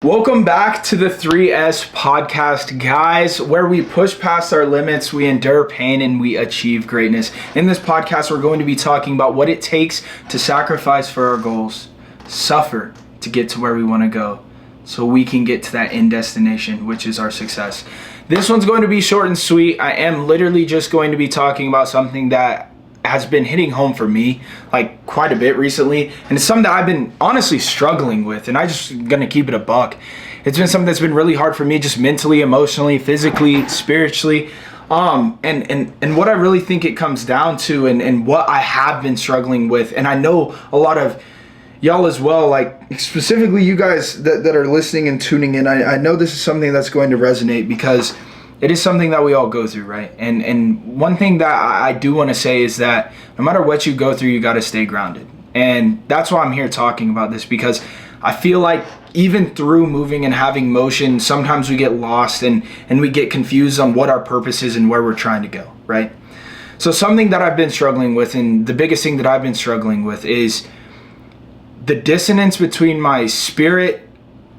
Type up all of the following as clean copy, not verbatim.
Welcome back to the 3S podcast, guys, where we push past our limits, we endure pain, and we achieve greatness. In this podcast, we're going to be talking about what it takes to sacrifice for our goals, suffer to get to where we want to go, so we can get to that end destination, which is our success. This one's going to be short and sweet. I am literally just going to be talking about something that has been hitting home for me like quite a bit recently, and it's something that I've been honestly struggling with, and I just gonna keep it a buck. It's been something that's been really hard for me, just mentally, emotionally, physically, spiritually, and what I really think it comes down to, and what I have been struggling with, and I know a lot of y'all as well, like specifically you guys that are listening and tuning in, I know this is something that's going to resonate because it is something that we all go through, right? And one thing that I do want to say is that no matter what you go through, you got to stay grounded. And that's why I'm here talking about this, because I feel like even through moving and having motion, sometimes we get lost and we get confused on what our purpose is and where we're trying to go, right? So something that I've been struggling with, and the biggest thing that I've been struggling with, is the dissonance between my spirit,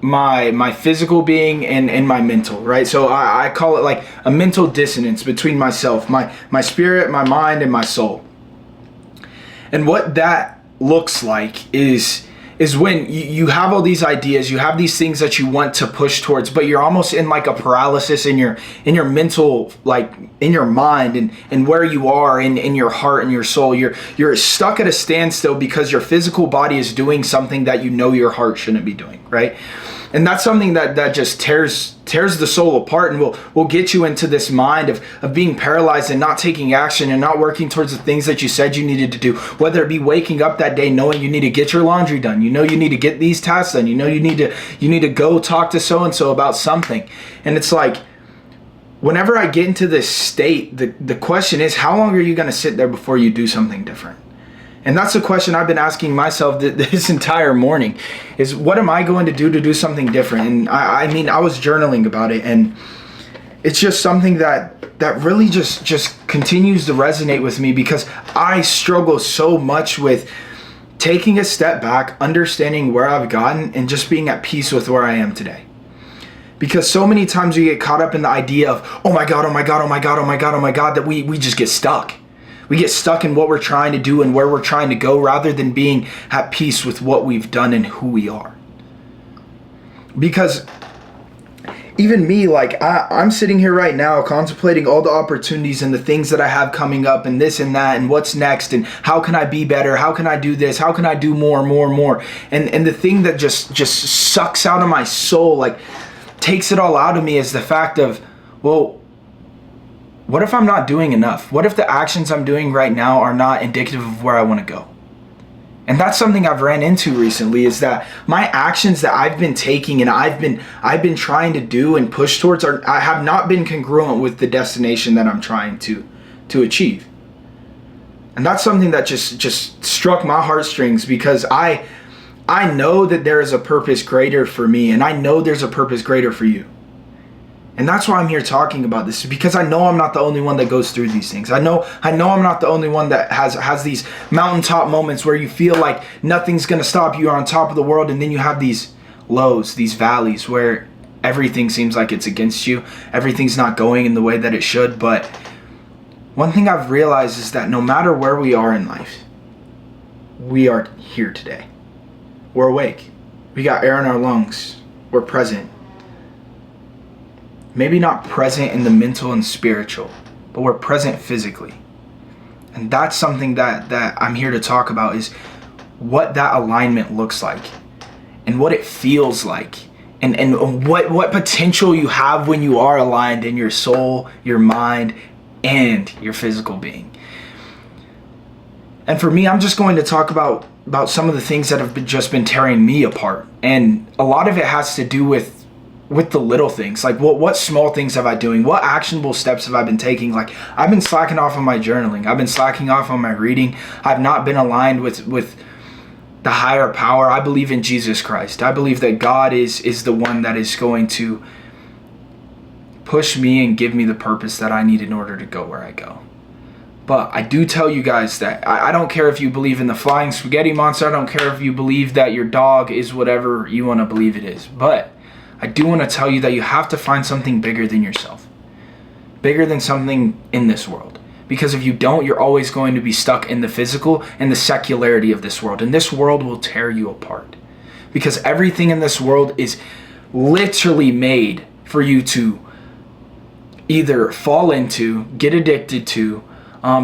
my physical being, and my mental, right? So I call it like a mental dissonance between myself, my spirit, my mind, and my soul. And what that looks like is when you have all these ideas, you have these things that you want to push towards, but you're almost in like a paralysis in your mental, like in your mind and where you are in your heart and your soul. You're stuck at a standstill because your physical body is doing something that you know your heart shouldn't be doing, right? And that's something that just tears the soul apart, and will get you into this mind of being paralyzed and not taking action and not working towards the things that you said you needed to do, whether it be waking up that day knowing you need to get your laundry done, you know you need to get these tasks done, you know you need to go talk to so-and-so about something. And it's like, whenever I get into this state, the question is, how long are you going to sit there before you do something different? And that's the question I've been asking myself this entire morning, is what am I going to do something different? And I mean, I was journaling about it, and it's just something that really just continues to resonate with me, because I struggle so much with taking a step back, understanding where I've gotten, and just being at peace with where I am today. Because so many times we get caught up in the idea of, oh my God, that we just get stuck. We get stuck in what we're trying to do and where we're trying to go, rather than being at peace with what we've done and who we are. Because even me, like I'm sitting here right now contemplating all the opportunities and the things that I have coming up, and this and that, and what's next, and how can I be better? How can I do this? How can I do more? And the thing that just sucks out of my soul, like takes it all out of me, is the fact of, well, what if I'm not doing enough? What if the actions I'm doing right now are not indicative of where I want to go? And that's something I've ran into recently, is that my actions that I've been taking and I've been trying to do and push towards I have not been congruent with the destination that I'm trying to achieve. And that's something that just struck my heartstrings, because I know that there is a purpose greater for me, and I know there's a purpose greater for you. And that's why I'm here talking about this, because I know I'm not the only one that goes through these things. I know I'm not the only one that has these mountaintop moments where you feel like nothing's going to stop you. You're on top of the world, and then you have these lows, these valleys where everything seems like it's against you. Everything's not going in the way that it should. But one thing I've realized is that no matter where we are in life, we are here today. We're awake. We got air in our lungs. We're present. Maybe not present in the mental and spiritual, but we're present physically. And that's something that I'm here to talk about, is what that alignment looks like and what it feels like, and what potential you have when you are aligned in your soul, your mind, and your physical being. And for me, I'm just going to talk about some of the things that have just been tearing me apart. And a lot of it has to do with the little things, like what small things have I doing? What actionable steps have I been taking? Like, I've been slacking off on my journaling. I've been slacking off on my reading. I've not been aligned with the higher power. I believe in Jesus Christ. I believe that God is the one that is going to push me and give me the purpose that I need in order to go where I go. But I do tell you guys that I don't care if you believe in the flying spaghetti monster. I don't care if you believe that your dog is whatever you want to believe it is. But I do want to tell you that you have to find something bigger than yourself, bigger than something in this world. Because if you don't, you're always going to be stuck in the physical and the secularity of this world. And this world will tear you apart. Because everything in this world is literally made for you to either fall into, get addicted to,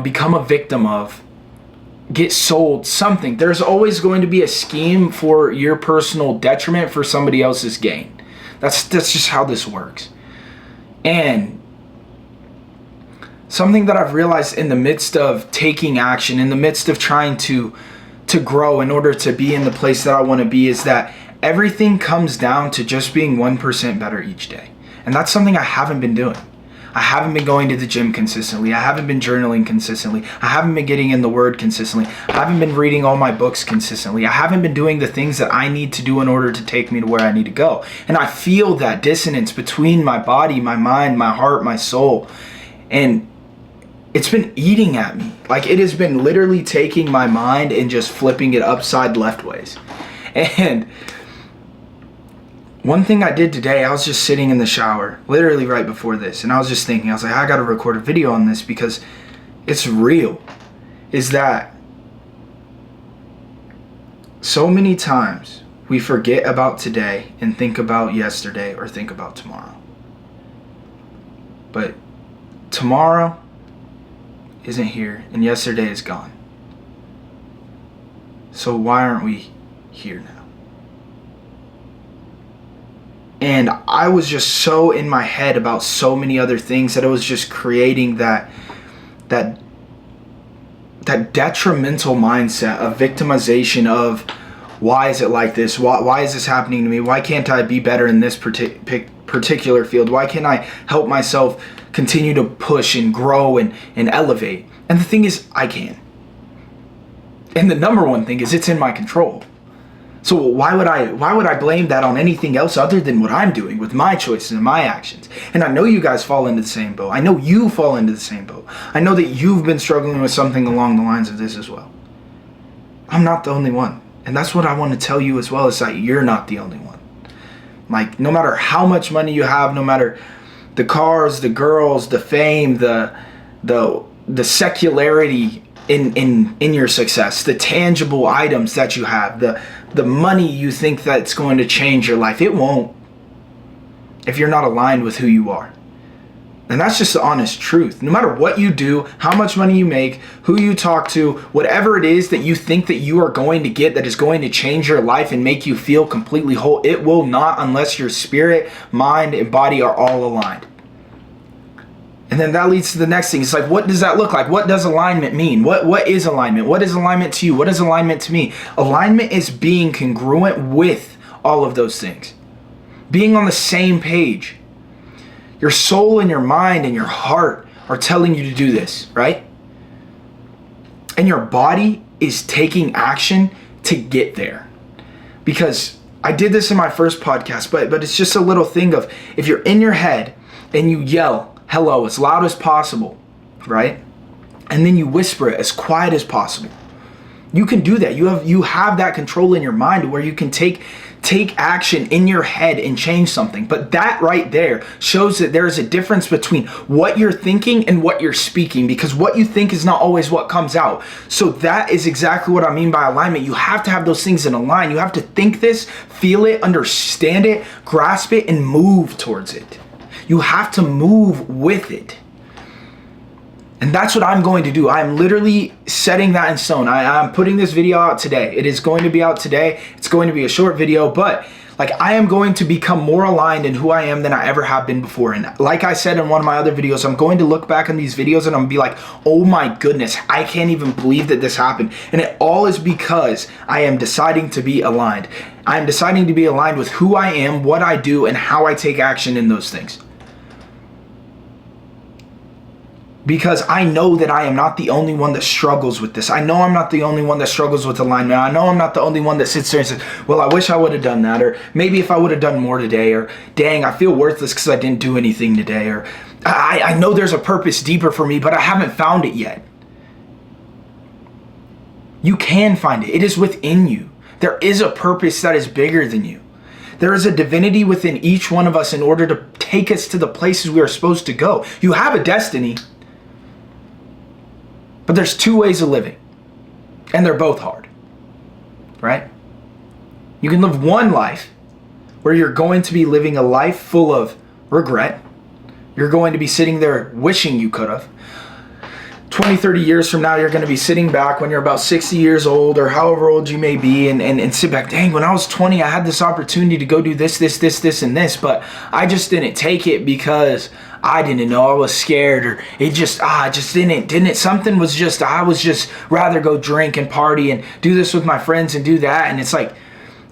become a victim of, get sold, something. There's always going to be a scheme for your personal detriment for somebody else's gain. That's just how this works. And something that I've realized in the midst of taking action, in the midst of trying to grow in order to be in the place that I want to be, is that everything comes down to just being 1% better each day. And that's something I haven't been doing. I haven't been going to the gym consistently. I haven't been journaling consistently. I haven't been getting in the word consistently. I haven't been reading all my books consistently. I haven't been doing the things that I need to do in order to take me to where I need to go. And I feel that dissonance between my body, my mind, my heart, my soul. And it's been eating at me. Like, it has been literally taking my mind and just flipping it upside left ways. And one thing I did today, I was just sitting in the shower, literally right before this, and I was just thinking, I was like, I gotta record a video on this because it's real. Is that so many times we forget about today and think about yesterday or think about tomorrow. But tomorrow isn't here and yesterday is gone. So why aren't we here now? And I was just so in my head about so many other things that it was just creating that detrimental mindset of victimization of, why is it like this? Why is this happening to me? Why can't I be better in this particular field? Why can't I help myself continue to push and grow and elevate? And the thing is, I can. And the number one thing is, it's in my control. So why would I blame that on anything else other than what I'm doing with my choices and my actions? And I know you guys fall into the same boat. I know you fall into the same boat. I know that you've been struggling with something along the lines of this as well. I'm not the only one. And that's what I want to tell you as well, is that you're not the only one. Like, no matter how much money you have, no matter the cars, the girls, the fame, the secularity in your success, the tangible items that you have, the money you think that's going to change your life, it won't if you're not aligned with who you are. And that's just the honest truth. No matter what you do, how much money you make, who you talk to, whatever it is that you think that you are going to get that is going to change your life and make you feel completely whole, it will not, unless your spirit, mind, and body are all aligned. And then that leads to the next thing. It's like, what does that look like? What does alignment mean? What is alignment? What is alignment to you? What is alignment to me? Alignment is being congruent with all of those things. Being on the same page. Your soul and your mind and your heart are telling you to do this, right? And your body is taking action to get there. Because I did this in my first podcast, but it's just a little thing of, if you're in your head and you yell hello as loud as possible, right? And then you whisper it as quiet as possible. You can do that. You have that control in your mind where you can take action in your head and change something. But that right there shows that there is a difference between what you're thinking and what you're speaking, because what you think is not always what comes out. So that is exactly what I mean by alignment. You have to have those things in a line. You have to think this, feel it, understand it, grasp it, and move towards it. You have to move with it. And that's what I'm going to do. I'm literally setting that in stone. I'm putting this video out today. It is going to be out today. It's going to be a short video, but like, I am going to become more aligned in who I am than I ever have been before. And like I said in one of my other videos, I'm going to look back on these videos and I'm gonna be like, oh my goodness, I can't even believe that this happened. And it all is because I am deciding to be aligned. I am deciding to be aligned with who I am, what I do, and how I take action in those things. Because I know that I am not the only one that struggles with this. I know I'm not the only one that struggles with alignment. I know I'm not the only one that sits there and says, well, I wish I would have done that. Or maybe if I would have done more today. Or dang, I feel worthless because I didn't do anything today. Or I know there's a purpose deeper for me, but I haven't found it yet. You can find it. It is within you. There is a purpose that is bigger than you. There is a divinity within each one of us in order to take us to the places we are supposed to go. You have a destiny, but there's two ways of living, and they're both hard, right? You can live one life where you're going to be living a life full of regret. You're going to be sitting there wishing you could have. 20, 30 years from now, you're going to be sitting back when you're about 60 years old or however old you may be and sit back, dang, when I was 20, I had this opportunity to go do this, and this, but I just didn't take it because I didn't know, I was scared, or it just, something was just, I was just rather go drink and party and do this with my friends and do that. And it's like,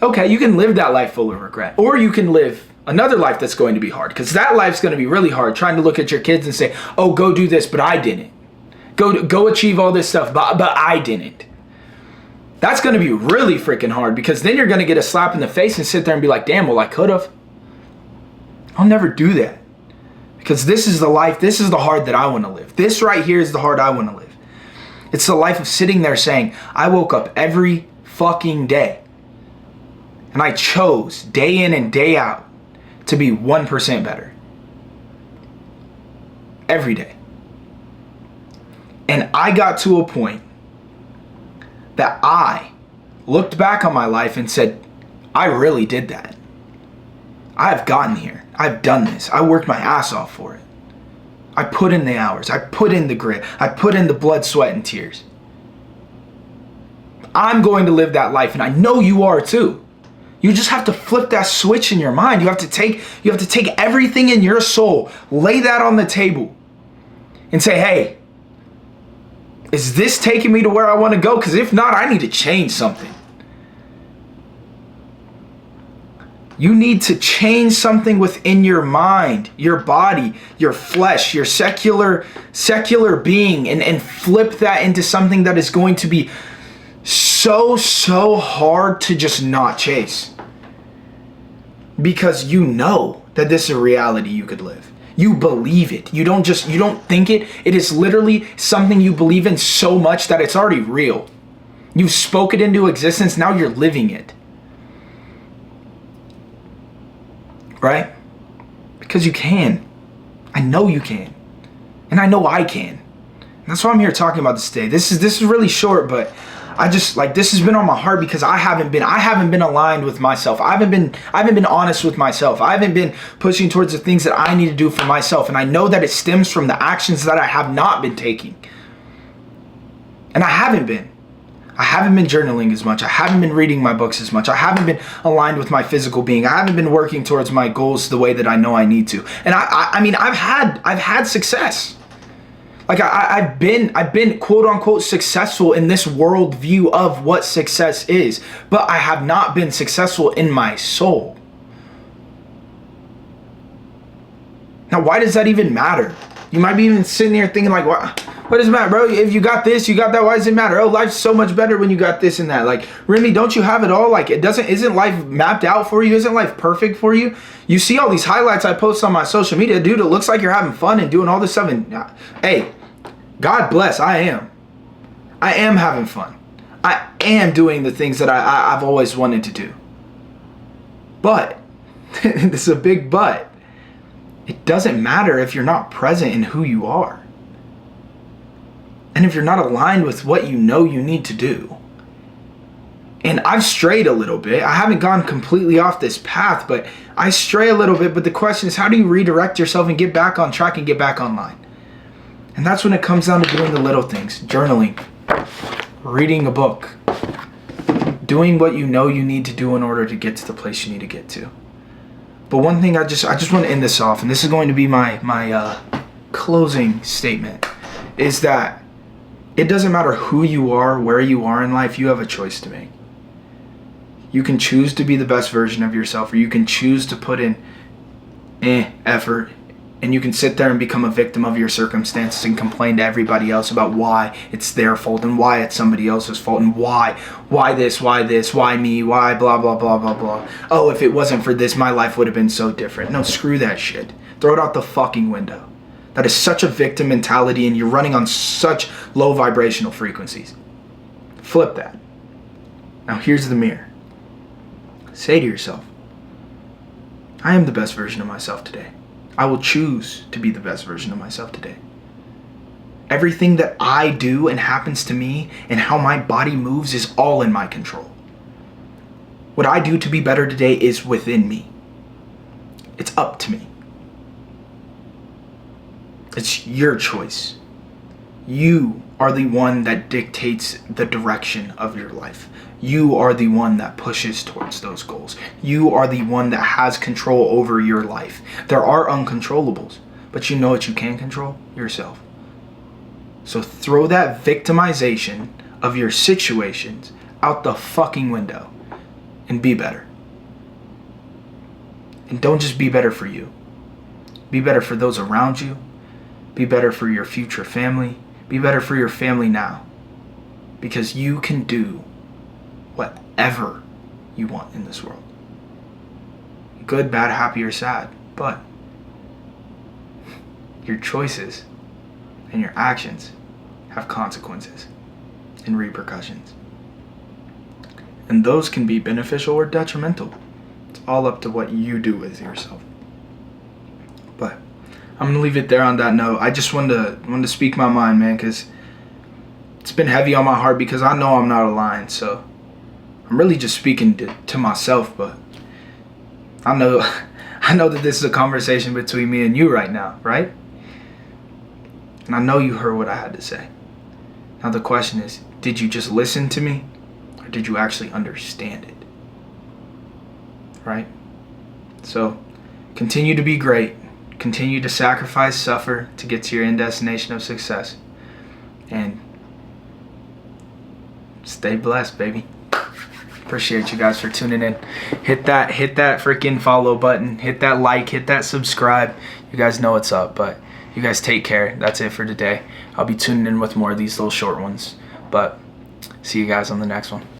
okay, you can live that life full of regret, or you can live another life that's going to be hard, because that life's going to be really hard, trying to look at your kids and say, oh, go do this, but I didn't. Go achieve all this stuff, but I didn't. That's going to be really freaking hard, because then you're going to get a slap in the face and sit there and be like, damn, well, I could have. I'll never do that, because this is the life, this is the hard that I want to live. This right here is the hard I want to live. It's the life of sitting there saying, I woke up every fucking day and I chose day in and day out to be 1% better. Every day. And I got to a point that I looked back on my life and said, I really did that. I've gotten here. I've done this. I worked my ass off for it. I put in the hours. I put in the grit. I put in the blood, sweat, and tears. I'm going to live that life, and I know you are too. You just have to flip that switch in your mind. You have to take everything in your soul, lay that on the table, and say, hey, is this taking me to where I want to go? Because if not, I need to change something. You need to change something within your mind, your body, your flesh, your secular being, and flip that into something that is going to be so hard to just not chase. Because you know that this is a reality you could live. You believe it. You don't think it. It is literally something you believe in so much that it's already real. You spoke it into existence, now you're living it. Right? Because you can. I know you can. And I know I can. And that's why I'm here talking about this today. This is really short, but I just, like, this has been on my heart because I haven't been aligned with myself. I haven't been honest with myself. I haven't been pushing towards the things that I need to do for myself. And I know that it stems from the actions that I have not been taking. And I haven't been journaling as much. I haven't been reading my books as much. I haven't been aligned with my physical being. I haven't been working towards my goals the way that I know I need to. And I mean, I've had success. Like I've been quote unquote successful in this world view of what success is, but I have not been successful in my soul. Now, why does that even matter? You might be even sitting there thinking like, what does it matter, bro? If you got this, you got that, why does it matter? Oh, life's so much better when you got this and that. Like, Remy, don't you have it all? Like, isn't life mapped out for you? Isn't life perfect for you? You see all these highlights I post on my social media, dude, it looks like you're having fun and doing all this stuff. And hey, God bless, I am having fun. I am doing the things that I've always wanted to do. But, this is a big but, it doesn't matter if you're not present in who you are. And if you're not aligned with what you know you need to do. And I've strayed a little bit. I haven't gone completely off this path, but I stray a little bit. But the question is, how do you redirect yourself and get back on track and get back online? And that's when it comes down to doing the little things. Journaling, reading a book, doing what you know you need to do in order to get to the place you need to get to. But one thing I just want to end this off, and this is going to be my closing statement, is that it doesn't matter who you are, where you are in life, you have a choice to make. You can choose to be the best version of yourself, or you can choose to put in effort, and you can sit there and become a victim of your circumstances and complain to everybody else about why it's their fault and why it's somebody else's fault and why this, why me, why blah, blah, blah, blah, blah. Oh, if it wasn't for this, my life would have been so different. No, screw that shit. Throw it out the fucking window. That is such a victim mentality, and you're running on such low vibrational frequencies. Flip that. Now here's the mirror. Say to yourself, I am the best version of myself today. I will choose to be the best version of myself today. Everything that I do and happens to me and how my body moves is all in my control. What I do to be better today is within me. It's up to me. It's your choice. You are the one that dictates the direction of your life. You are the one that pushes towards those goals. You are the one that has control over your life. There are uncontrollables, but you know what you can control? Yourself. So throw that victimization of your situations out the fucking window and be better. And don't just be better for you. Be better for those around you. Be better for your future family. Be better for your family now. Because you can do whatever you want in this world. Good, bad, happy, or sad. But your choices and your actions have consequences and repercussions. And those can be beneficial or detrimental. It's all up to what you do with yourself. But I'm going to leave it there on that note. I just wanted to speak my mind, man, because it's been heavy on my heart because I know I'm not aligned. So I'm really just speaking to myself, but I know that this is a conversation between me and you right now, right? And I know you heard what I had to say. Now the question is, did you just listen to me or did you actually understand it? Right? So continue to be great. Continue to sacrifice, suffer to get to your end destination of success. And stay blessed, baby. Appreciate you guys for tuning in. Hit that freaking follow button. Hit that like, hit that subscribe. You guys know what's up, but you guys take care. That's it for today. I'll be tuning in with more of these little short ones. But see you guys on the next one.